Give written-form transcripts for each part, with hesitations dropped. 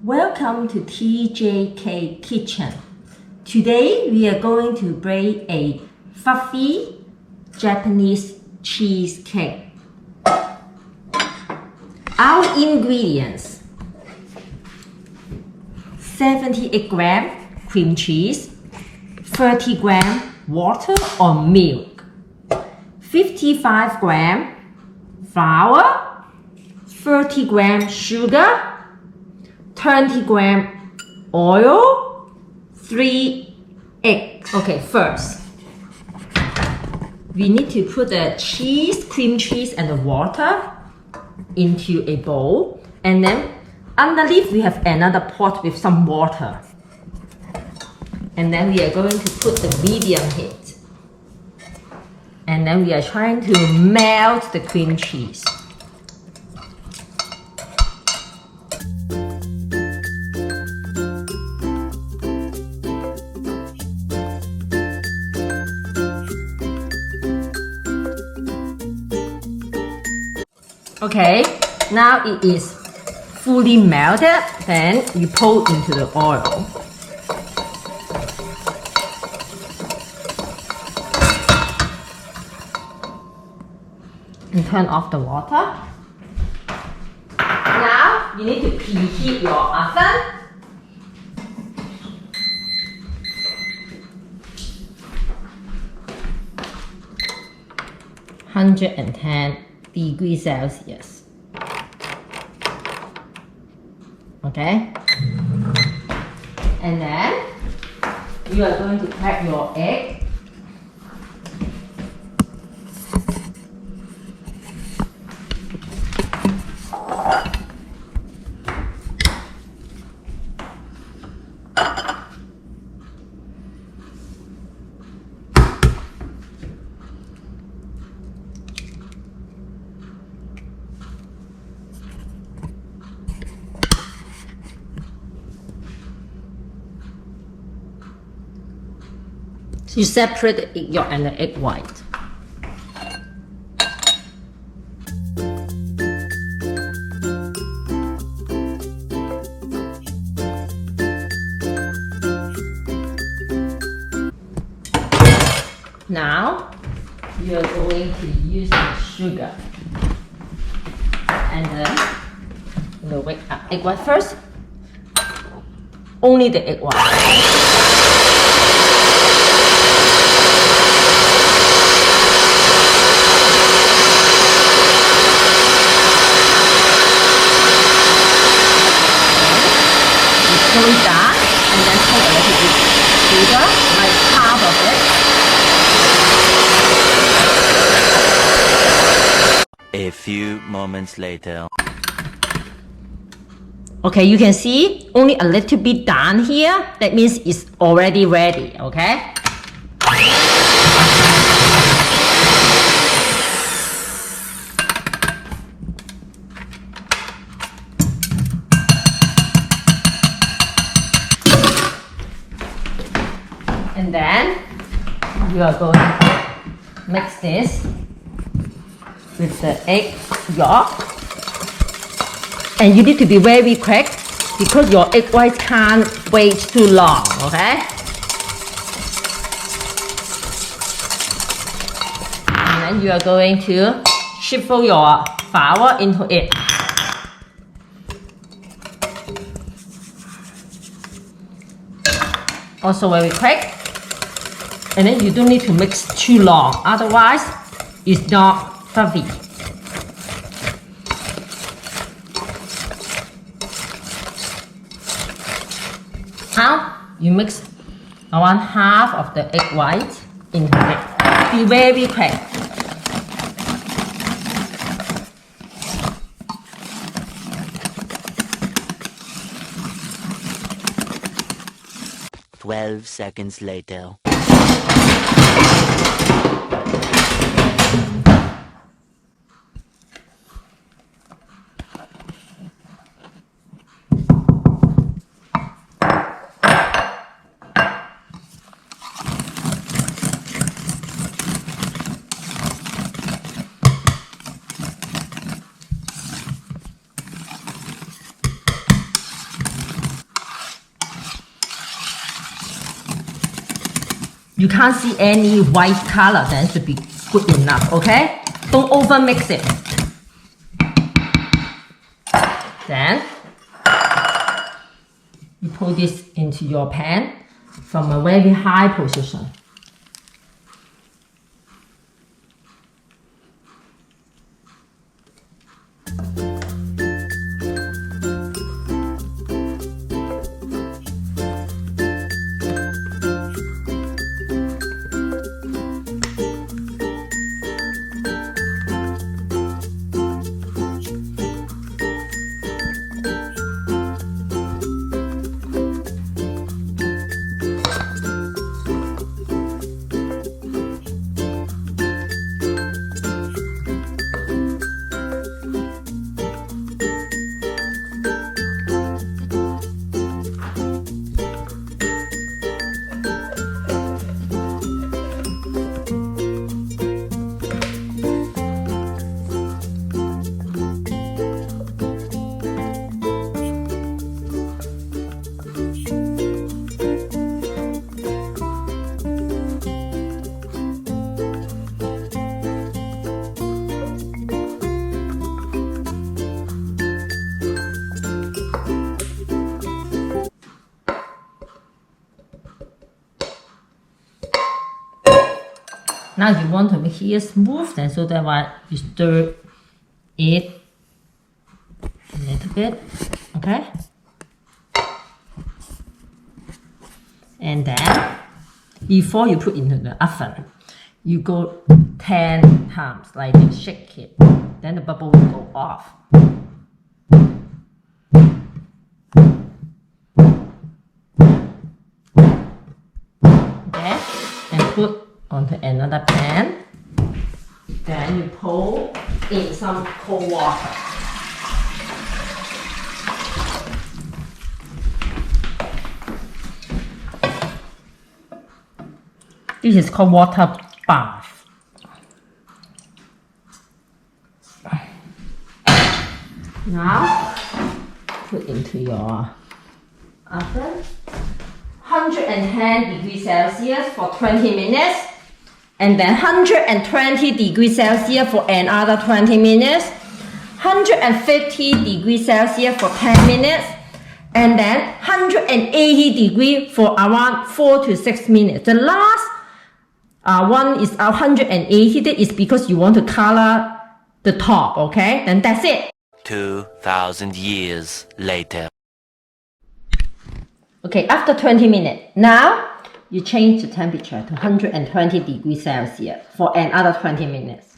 Welcome to TJK Kitchen. Today we are going to bake a fluffy Japanese cheesecake. Our ingredients: 78 gram cream cheese, 30 gram water or milk, 55 gram flour, 30 gram sugar, 20 gram oil, 3 eggs. Okay, first we need to put the cream cheese and the water into a bowl, and then underneath we have another pot with some water, and then we are going to put the medium heat, and then we are trying to melt the cream cheese. Okay, now it is fully melted, then you pour into the oil. And turn off the water. Now you need to preheat your oven. $110 Celsius. Okay, and then you are going to crack your egg. You separate the egg yolk and the egg white. Now you are going to use the sugar and the egg white first. Only the egg white. Slow it down and then take a little bit sugar, like half of it. A few moments later. Okay, you can see only a little bit down here. That means it's already ready, okay? And then you are going to mix this with the egg yolk. And you need to be very quick because your egg whites can't wait too long, okay? And then you are going to shuffle your flour into it. Also very quick. And then you don't need to mix too long, otherwise it's not fluffy. Now you mix around half of the egg white into it. Be very quick. "12 seconds later." you can't see any white color, then it should be good enough, okay? Don't over mix it. Then you put this into your pan from a very high position. Now you want to make it smooth, and so that why you stir it a little bit, okay? And then before you put into the oven, you go 10 times, like this, shake it. Then the bubble will go off. Okay, and put onto another pan. Then you pour in some cold water. This is called water bath. Now put into your oven. 110 degrees Celsius for 20 minutes. And then 120 degrees Celsius for another 20 minutes, 150 degrees Celsius for 10 minutes, and then 180 degrees for around 4 to 6 minutes. The last one is 180. That is because you want to color the top, okay? And that's it. 2,000 years later. Okay, after 20 minutes, now you change the temperature to 120 degrees Celsius for another 20 minutes.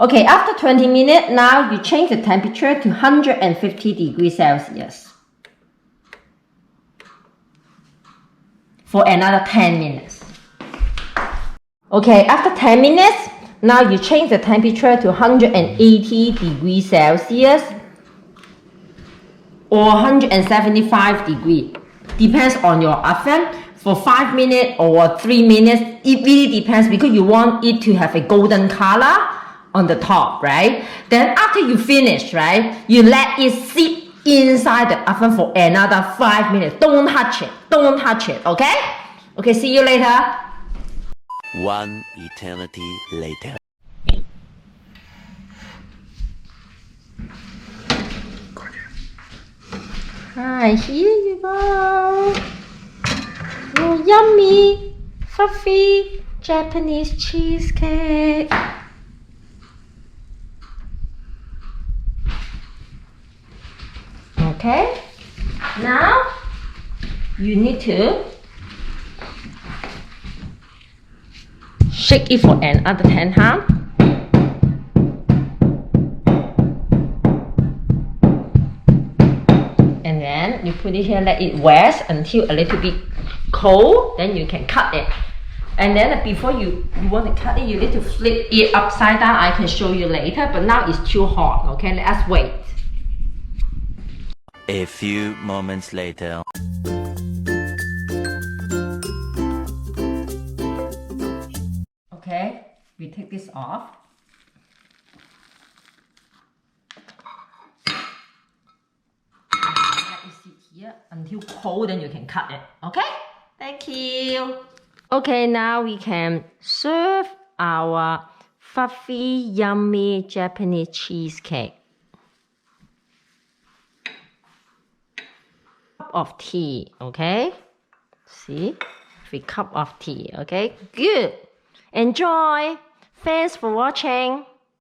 Okay, after 20 minutes, now you change the temperature to 150 degrees Celsius for another 10 minutes. Okay, after 10 minutes, now you change the temperature to 180 degrees Celsius or 175 degrees. Depends on your oven. For 5 minutes or 3 minutes, it really depends because you want it to have a golden color on the top, right? Then after you finish, right, you let it sit inside the oven for another 5 minutes. Don't touch it. Don't touch it, okay? Okay, see you later. One eternity later. Hi, here you go. Oh, yummy, fluffy Japanese cheesecake. Okay, now you need to shake it for another 10 times. And then you put it here, let it rest until a little bit cold, then you can cut it. And then before you want to cut it, you need to flip it upside down. I can show you later, but now it's too hot, okay? Let us wait. A few moments later. Okay, we take this off. Let it sit here until cold, then you can cut it, okay? Thank you. Okay, now we can serve our fluffy, yummy Japanese cheesecake. Cup of tea, okay? See? 3 cup of tea, okay? Good. Enjoy. Thanks for watching.